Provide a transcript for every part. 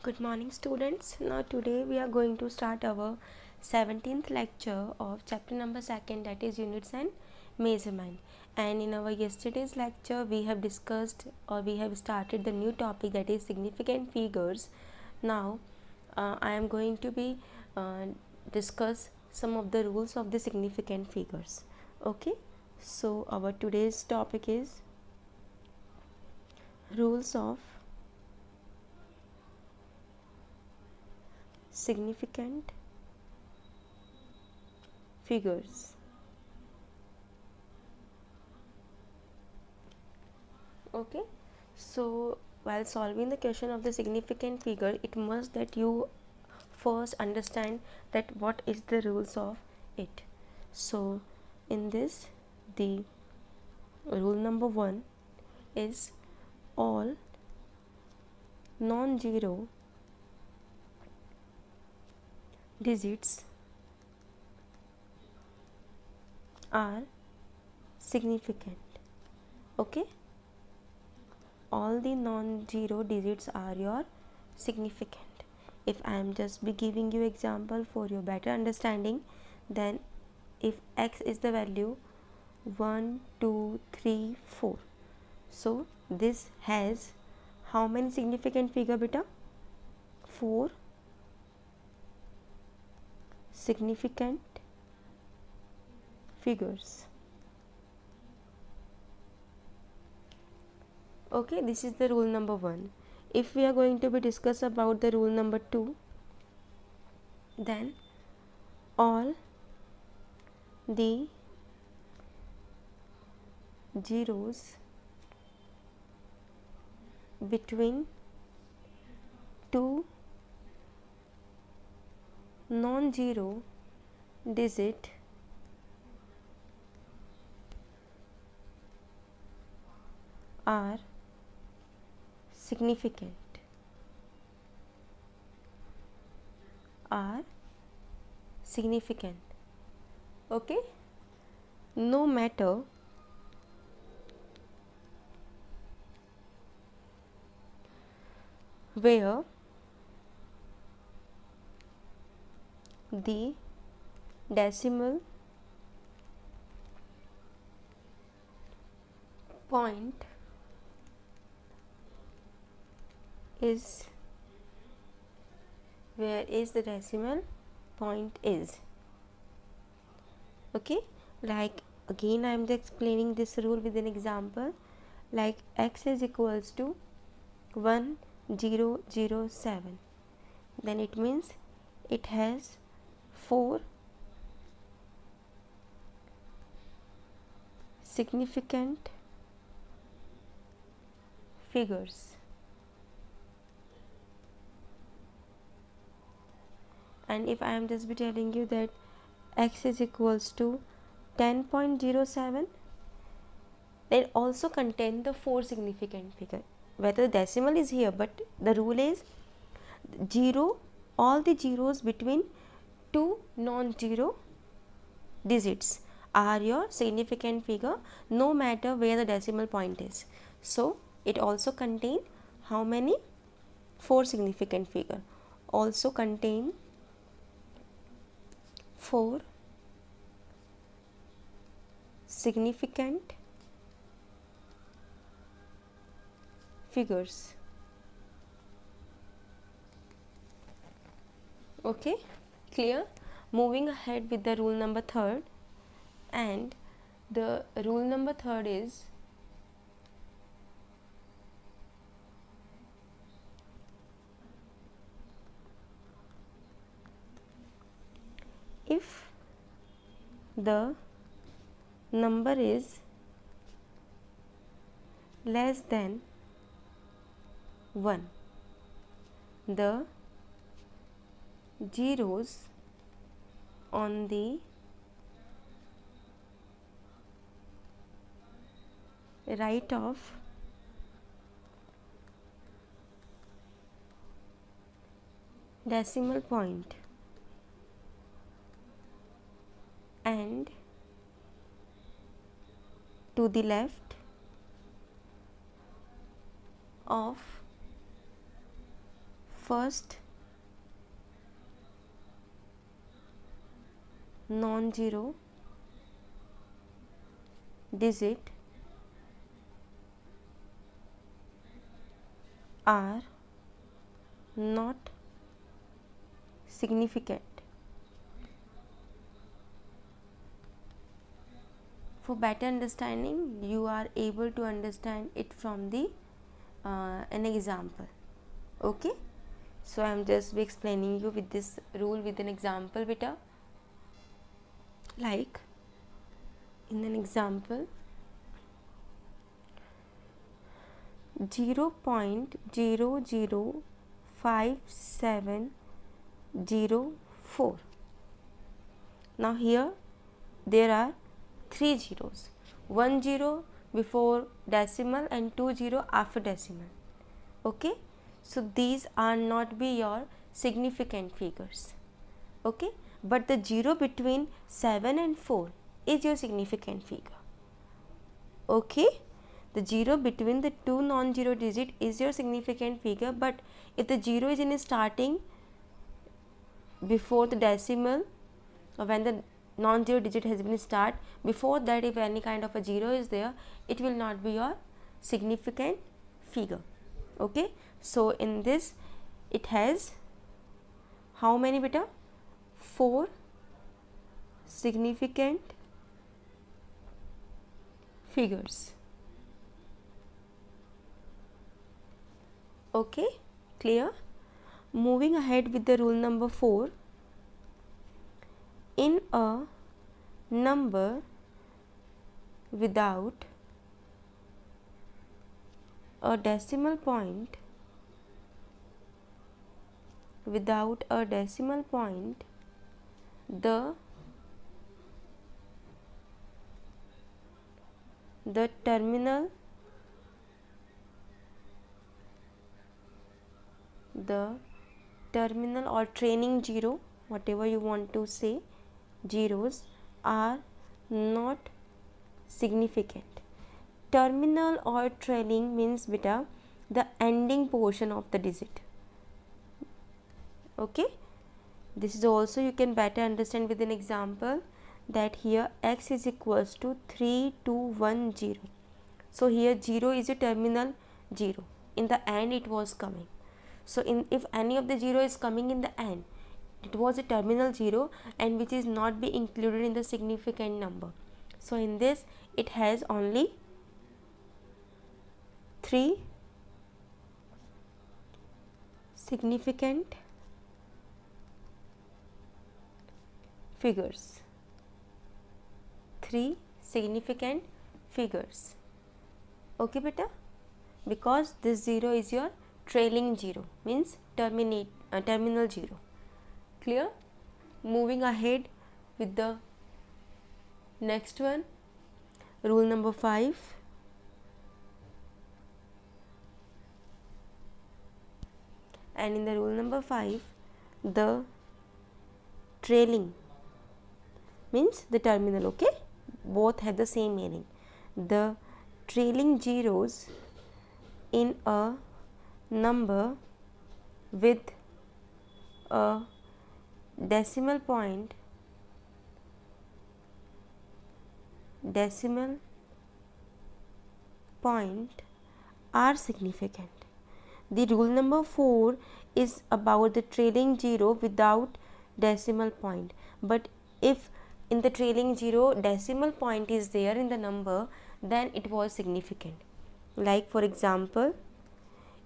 Good morning, students. Now today we are going to start our 17th lecture of chapter number 2, that is units and measurement. And in our yesterday's lecture we have discussed or we have started the new topic, that is significant figures. Now I am going to be discuss some of the rules of the significant figures. Okay, so our today's topic is rules of significant figures. Okay, so while solving the question of the significant figure, it must that you first understand that what is the rules of it. So in this, the rule number 1 is all non-zero digits are significant. Okay, all the non-zero digits are your significant. If I am just be giving you example for your better understanding, then if x is the value 1 2 3 4, so this has how many significant figure beta? 4 significant figures. Okay, this is the rule number 1. If we are going to be discuss about the rule number 2, then all the zeros between two non-zero digit are significant. Okay, no matter where the decimal point is, where is the decimal point is. Okay, like again I am just explaining this rule with an example, like x is equals to 1007, then it means it has 4 significant figures. And if I am just be telling you that x is equals to 10.07, they also contain the 4 significant figure, whether decimal is here, but the rule is 0, all the zeros between two non-zero digits are your significant figure, no matter where the decimal point is. So it also contain how many? 4 significant figure, also contain 4 significant figures. Okay, clear? Moving ahead with the rule number 3, and the rule number 3 is if the number is less than 1, the zeros on the right of decimal point and to the left of first non-zero digit are not significant. For better understanding, you are able to understand it from the an example. Okay, so I am just explaining you with this rule with an example beta. Like in an example, 0.005704. Now here there are 3 zeros, 1 zero before decimal and 2 zero after decimal. Okay, so these are not be your significant figures. Okay, but the 0 between 7 and 4 is your significant figure. Okay, the 0 between the two non-zero digit is your significant figure, but if the 0 is in starting before the decimal, or when the non-zero digit has been start, before that if any kind of a 0 is there, it will not be your significant figure. Okay, so in this it has how many beta? 4 significant figures. Okay, clear? Moving ahead with the rule number 4. In a number without a decimal point, the terminal or trailing zero, whatever you want to say, zeros are not significant. Terminal or trailing means beta the ending portion of the digit. Okay, this is also you can better understand with an example, that here x is equals to 3210. So here 0 is a terminal 0, in the end it was coming. So if any of the 0 is coming in the end, it was a terminal 0 and which is not be included in the significant number. So in this it has only 3 significant figures. 3 significant figures. Okay beta, because this 0 is your trailing 0, means terminal 0. Clear? Moving ahead with the next one, rule number 5. And in the rule number 5, the trailing means the terminal. Okay, both have the same meaning. The trailing zeros in a number with a decimal point are significant. The rule number 4 is about the trailing 0 without decimal point, but if in the trailing 0 decimal point is there in the number, then it was significant. Like for example,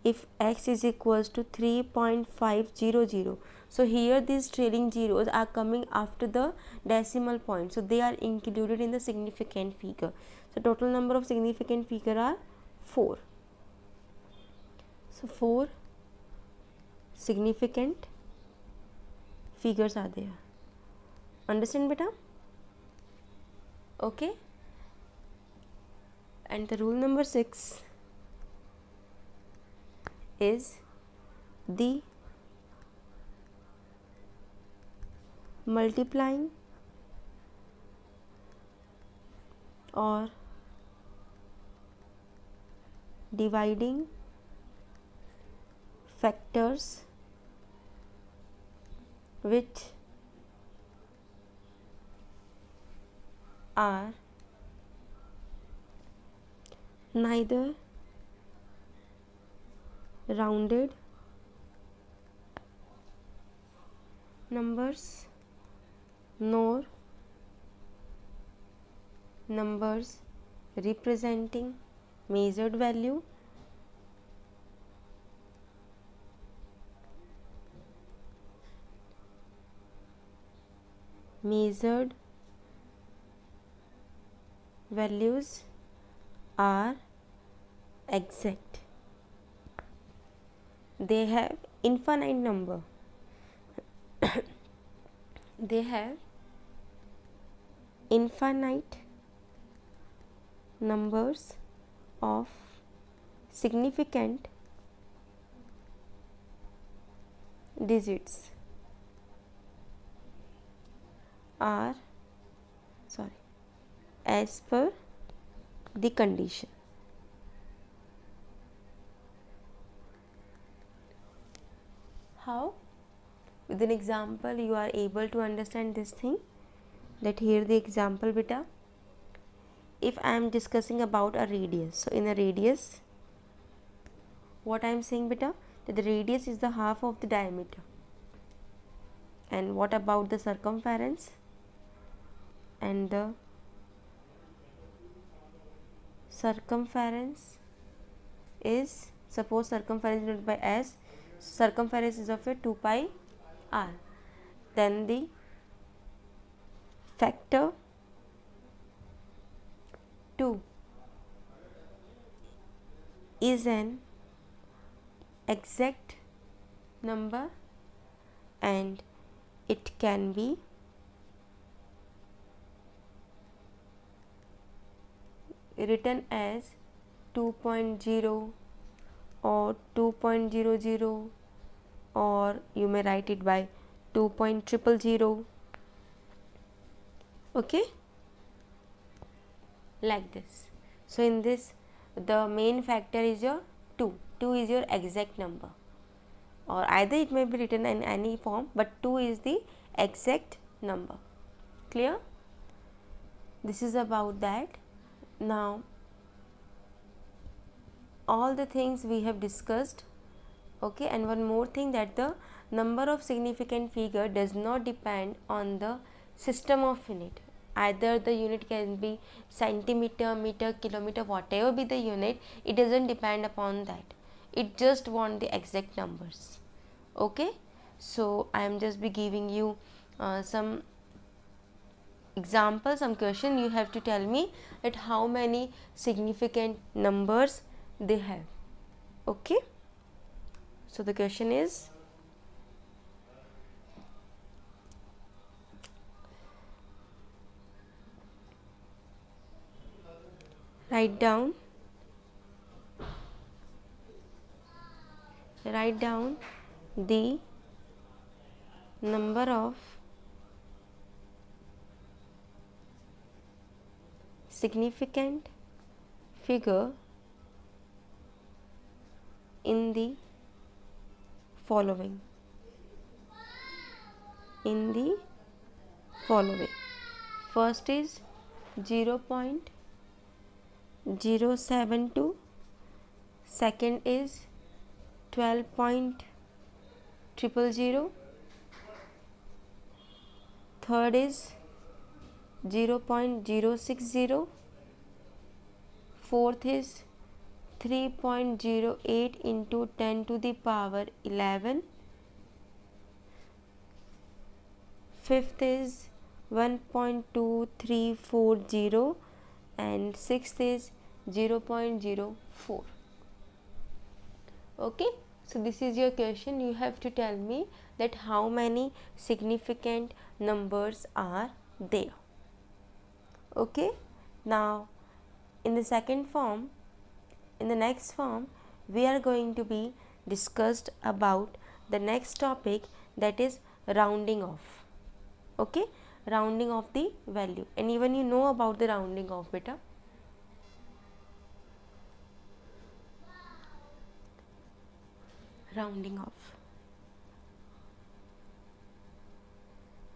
if x is equals to 3.500, so here these trailing zeros are coming after the decimal point, so they are included in the significant figure. So total number of significant figure are 4. So 4 significant figures are there. Understand beta? Okay, and the rule number 6 is the multiplying or dividing factors which are neither rounded numbers nor numbers representing measured value, measured values are exact. They have infinite number. They have infinite numbers of significant digits are as per the condition. How? With an example you are able to understand this thing. That here the example beta. If I am discussing about a radius, so in a radius, what I am saying beta, that the radius is the half of the diameter. And what about the circumference? And the circumference is, suppose circumference denoted by s, circumference is of a 2 pi r, then the factor 2 is an exact number and it can be written as 2.0 or 2.00, or you may write it by 2.000. Okay, like this. So in this the main factor is your 2. 2 is your exact number, or either it may be written in any form, but 2 is the exact number. Clear? This is about that. Now all the things we have discussed. Okay, and one more thing, that the number of significant figure does not depend on the system of unit. Either the unit can be centimeter, meter, kilometer, whatever be the unit, it doesn't depend upon that. It just want the exact numbers. Okay, so I am just be giving you some example, some question. You have to tell me that how many significant numbers they have. Okay, so the question is, write down the number of significant figure in the following. First is 0.072, second is 12.000, third is 0.060, fourth is 3.08 into 10 to the power 11, fifth is 1.2340, and sixth is 0.04. Okay, so this is your question. You have to tell me that how many significant numbers are there. Okay, now in the second form, in the next form, we are going to be discussed about the next topic, that is rounding off. Okay, rounding off the value, and even you know about the rounding off beta. Rounding off.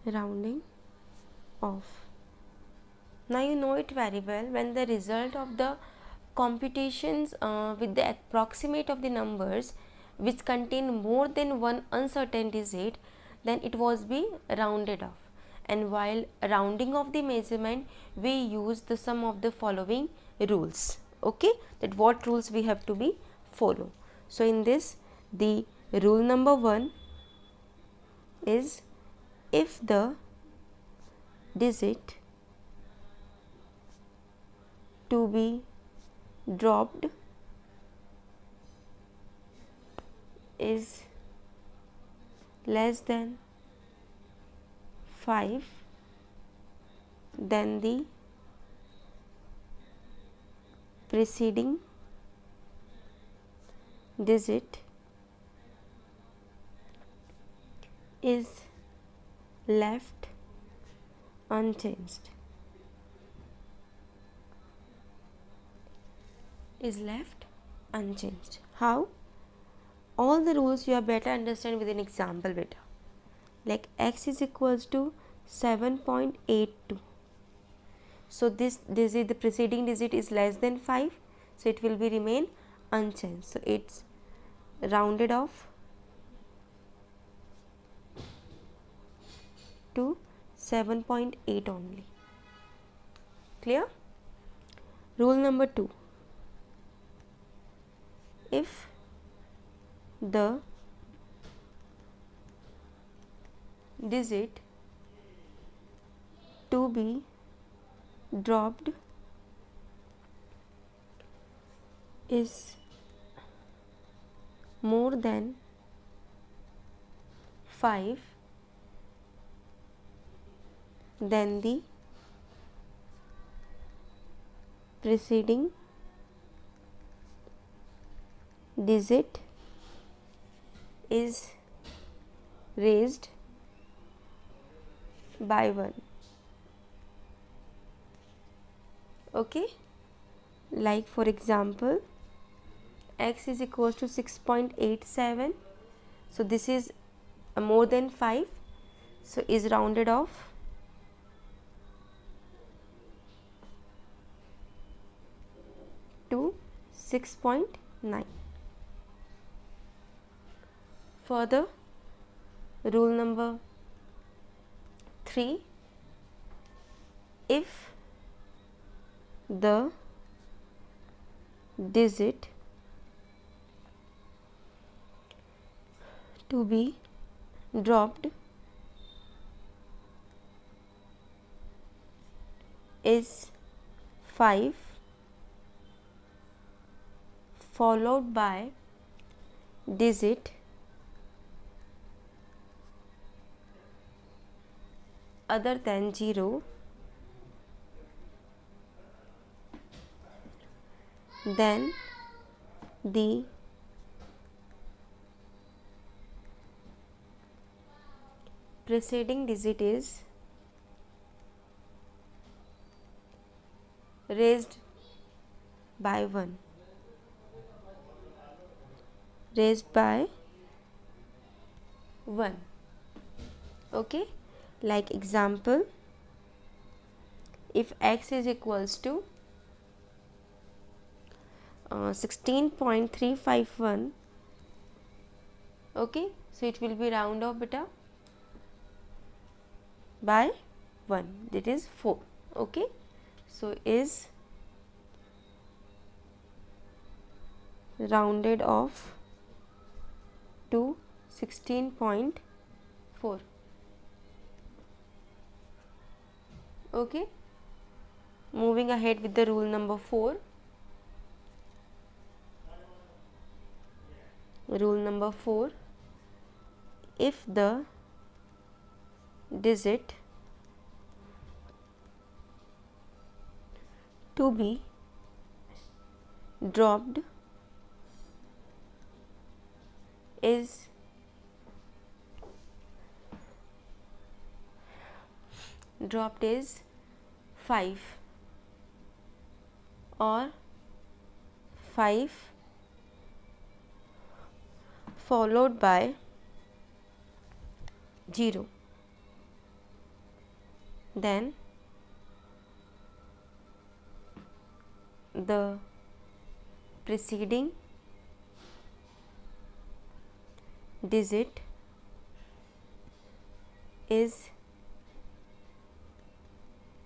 rounding off. Now you know it very well, when the result of the computations with the approximate of the numbers which contain more than one uncertain digit, then it was be rounded off. And while rounding off the measurement, we use the sum of the following rules. Okay, that what rules we have to be follow. So in this, the rule number 1 is, if the digit to be dropped is less than 5, then the preceding digit is left unchanged. Is left unchanged. How? All the rules you are better understand with an example beta. Like x is equals to 7.82. So this digit, the preceding digit is less than 5. So it will be remain unchanged. So it's rounded off to 7.8 only. Clear? Rule number 2. If the digit to be dropped is more than 5, then the preceding digit is raised by 1. Okay, like for example, x is equals to 6.87. so this is more than 5, so is rounded off to 6.9. Further, rule number 3, if the digit to be dropped is 5 followed by digit other than 0, then the preceding digit is raised by 1. Raised by 1. Okay, like example, if x is equals to 16.351, okay, so it will be round off beta by 1, that is 4. Okay, so is rounded off to 16.4. Okay, moving ahead with the rule number 4. Rule number 4, if the digit to be dropped is dropped is 5 or 5 followed by 0, then the preceding digit is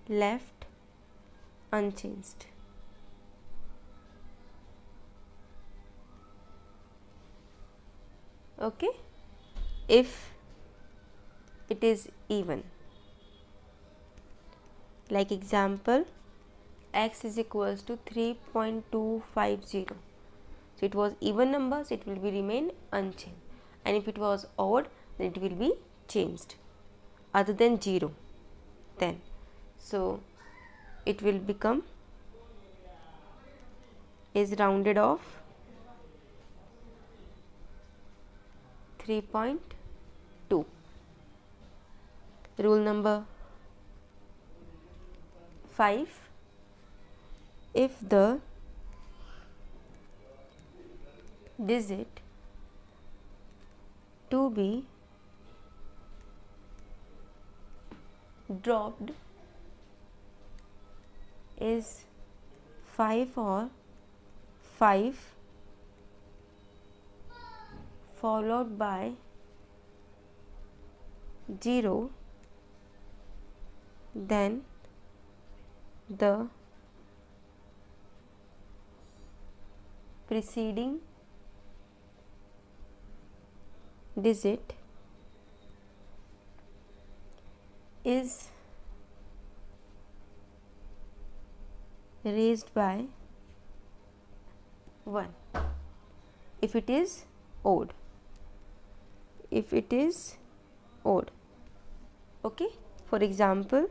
left unchanged. Okay, if it is even, like example, x is equals to 3.250. So it was even numbers, it will be remain unchanged, and if it was odd, then it will be changed other than 0, then so it will become is rounded off 3.2. Rule number 5, if the digit to be dropped is 5 or 5 followed by 0, then the preceding digit is raised by 1 if it is odd. If it is odd, okay, for example,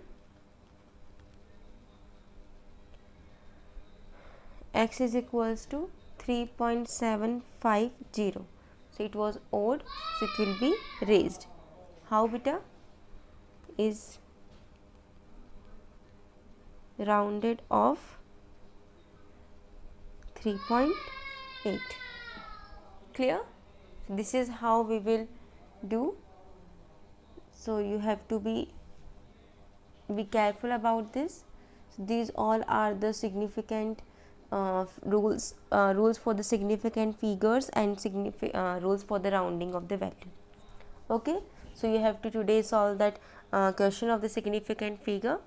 x is equals to 3.750. So it was odd, so it will be raised. How beta? Is rounded off 3.8. Clear? This is how we will do. So you have to be careful about this. So these all are the significant rules for the significant figures and rules for the rounding of the value. Okay, so you have to today solve that question of the significant figure.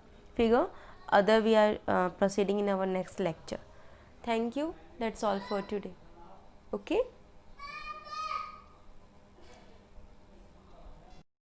Other we are proceeding in our next lecture. Thank you. That's all for today. Okay.